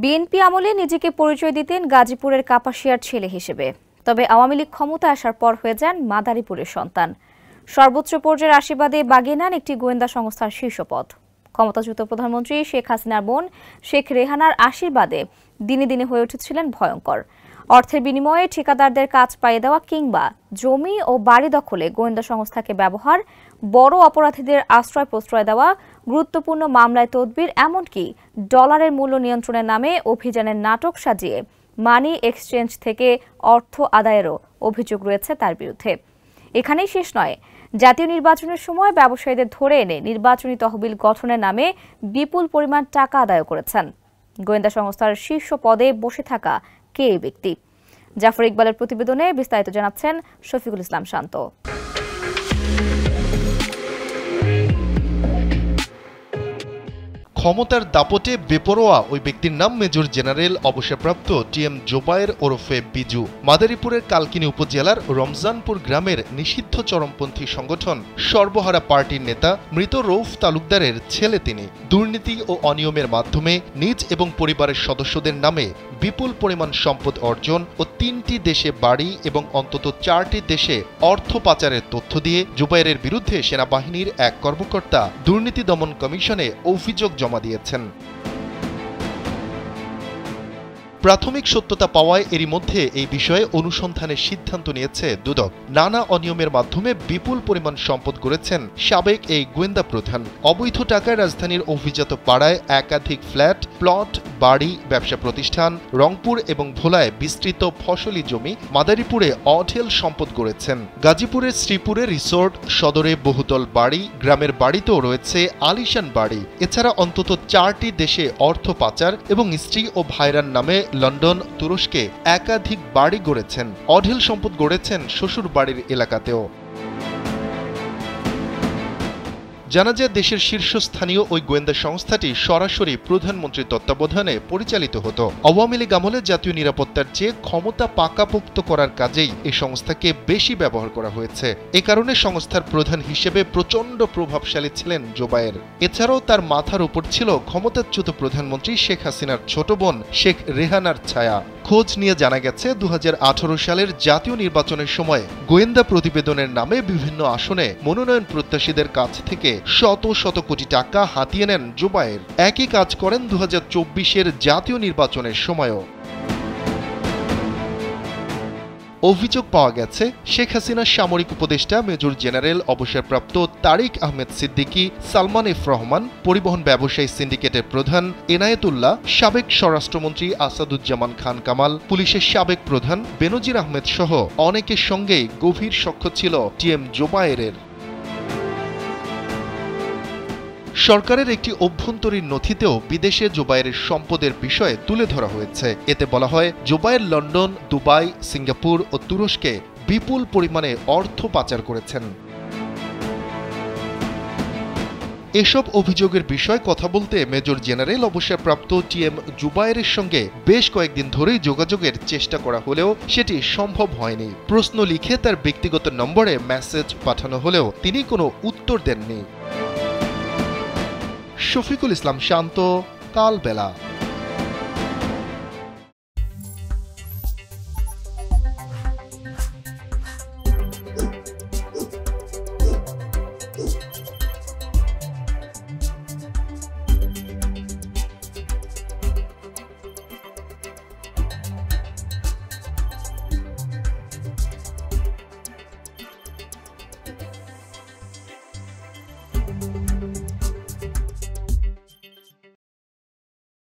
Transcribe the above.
BNP আমলে নিজেকে পরিচয় দিতেন গাজীপুরের কাপাসিয়ার ছেলে হিসেবে, তবে আওয়ামী লীগ ক্ষমতা আসার পর হয়ে যান মাদারীপুরের সন্তান। সর্বোচ্চ পর্যায়ের আশীর্বাদে বাগিয়ে নেন একটি গোয়েন্দা সংস্থার শীর্ষ পদ। ক্ষমতাচ্যুত প্রধানমন্ত্রী শেখ হাসিনার বোন শেখ রেহানার আশীর্বাদে দিনে দিনে হয়ে উঠেছিলেন ভয়ঙ্কর। অর্থের বিনিময়ে ঠিকাদারদের কাজ পাইয়ে দেওয়া কিংবা জমি ও বাড়ি দখলে গোয়েন্দা সংস্থাকে ব্যবহার, বড় অপরাধীদের আশ্রয় প্রশ্রয় দেওয়া, গুরুত্বপূর্ণ মামলায় তদবির, এমনকি ডলারের মূল্য নিয়ন্ত্রণের নামে অভিযানের নাটক সাজিয়ে মানি এক্সচেঞ্জ থেকে অর্থ আদায়েরও অভিযোগ রয়েছে তার বিরুদ্ধে। এখানেই শেষ নয়, জাতীয় নির্বাচনের সময় ব্যবসায়ীদের ধরে এনে নির্বাচনী তহবিল গঠনের নামে বিপুল পরিমাণ টাকা আদায় করেছেন। গোয়েন্দা সংস্থার শীর্ষ পদে বসে থাকা কে এই ব্যক্তি? জাফর ইকবালের প্রতিবেদনে বিস্তারিত জানাচ্ছেন শফিকুল ইসলাম শান্ত। ক্ষমতার দাপটে বেপরোয়া ওই ব্যক্তির নাম মেজর জেনারেল অবসরপ্রাপ্ত টিএম জোবায়ের ওরফে বিজু। মাদারীপুরের কালকিনি উপজেলার রমজানপুর গ্রামের নিষিদ্ধ চরমপন্থী সংগঠন সর্বহারা পার্টির নেতা মৃত রৌফ তালুকদারের ছেলে তিনি। দুর্নীতি ও অনিয়মের মাধ্যমে নিজ এবং পরিবারের সদস্যদের নামে বিপুল পরিমাণ সম্পদ অর্জন ও ৩টি দেশে বাড়ি এবং অন্তত ৪টি দেশে অর্থ পাচারের তথ্য দিয়ে জোবায়েরের বিরুদ্ধে সেনাবাহিনীর এক কর্মকর্তা দুর্নীতি দমন কমিশনে অভিযোগ জমা দিয়েছেন। প্রাথমিক সত্যতা পাওয়ায় এরই মধ্যে এই বিষয়ে অনুসন্ধানের সিদ্ধান্ত নিয়েছে দুদক। নানা অনিয়মের মাধ্যমে বিপুল পরিমাণ সম্পদ গড়েছেন সাবেক এই গোয়েন্দা প্রধান। অবৈধ টাকায় রাজধানীর অভিজাত পাড়ায় একাধিক ফ্ল্যাট, প্লট, বাড়ি, ব্যবসা প্রতিষ্ঠান, রংপুর এবং ভোলায় বিস্তৃত ফসলি জমি, মাদারীপুরে অঢেল সম্পদ গড়েছেন। গাজীপুরের শ্রীপুরে রিসোর্ট, সদরে বহুতল বাড়ি, গ্রামের বাড়িতেও রয়েছে আলিশান বাড়ি। এছাড়া অন্তত 4টি দেশে অর্থ পাচার এবং স্ত্রী ও ভাইরার নামে লন্ডন, তুরস্কে একাধিক বাড়ি গড়েছেন। অঢেল সম্পদ গড়েছেন শ্বশুর বাড়ির এলাকাতেও। জানা যায়, দেশের শীর্ষস্থানীয় ওই গোয়েন্দা সংস্থাটি সরাসরি প্রধানমন্ত্রীর তত্ত্বাবধানে পরিচালিত হতো। আওয়ামী লীগ আমলে জাতীয় নিরাপত্তার চেয়ে ক্ষমতা পাকাপোক্ত করার কাজেই এই সংস্থাকে বেশি ব্যবহার করা হয়েছে। এ কারণে সংস্থার প্রধান হিসেবে প্রচণ্ড প্রভাবশালী ছিলেন জোবায়ের। এছাড়াও তার মাথার উপর ছিল ক্ষমতাচ্যুত প্রধানমন্ত্রী শেখ হাসিনার ছোট বোন শেখ রেহানার ছায়া। খোঁজ নিয়ে জানা গেছে, 2018 সালের জাতীয় নির্বাচনের সময় গোয়েন্দা প্রতিবেদনের নামে বিভিন্ন আসনে মনোনয়ন প্রত্যাশীদের কাছ থেকে শত শত কোটি টাকা হাতিয়ে নেন জোবায়ের। একই কাজ করেন 2024-এর জাতীয় নির্বাচনের সময়ও। অভিযোগ পাওয়া গেছে, শেখ হাসিনার সামরিক উপদেষ্টা মেজর জেনারেল অবসরপ্রাপ্ত তারিক আহমেদ সিদ্দিকী, সালমান এফ রহমান, পরিবহন ব্যবসায়ী সিন্ডিকেটের প্রধান এনায়েতুল্লাহ, সাবেক স্বরাষ্ট্রমন্ত্রী আসাদুজ্জামান খান কামাল, পুলিশের সাবেক প্রধান বেনজির আহমেদ সহ অনেকের সঙ্গেই গভীর সখ্য ছিল টিএম জোবায়েরের। সরকারের একটি অভ্যন্তরীণ নথিতেও বিদেশে জোবায়েরের সম্পদের বিষয়ে তুলে ধরা হয়েছে। এতে বলা হয়, জোবায়ের লন্ডন, দুবাই, সিঙ্গাপুর ও তুরস্কে বিপুল পরিমাণে অর্থ পাচার করেছেন। এসব অভিযোগের বিষয়ে কথা বলতে মেজর জেনারেল অবসরপ্রাপ্ত টিএম জোবায়েরের সঙ্গে বেশ কয়েকদিন ধরেই যোগাযোগের চেষ্টা করা হলেও সেটি সম্ভব হয়নি। প্রশ্ন লিখে তার ব্যক্তিগত নম্বরে মেসেজ পাঠানো হলেও তিনি কোনো উত্তর দেননি। শফিকুল ইসলাম শান্ত, কালবেলা।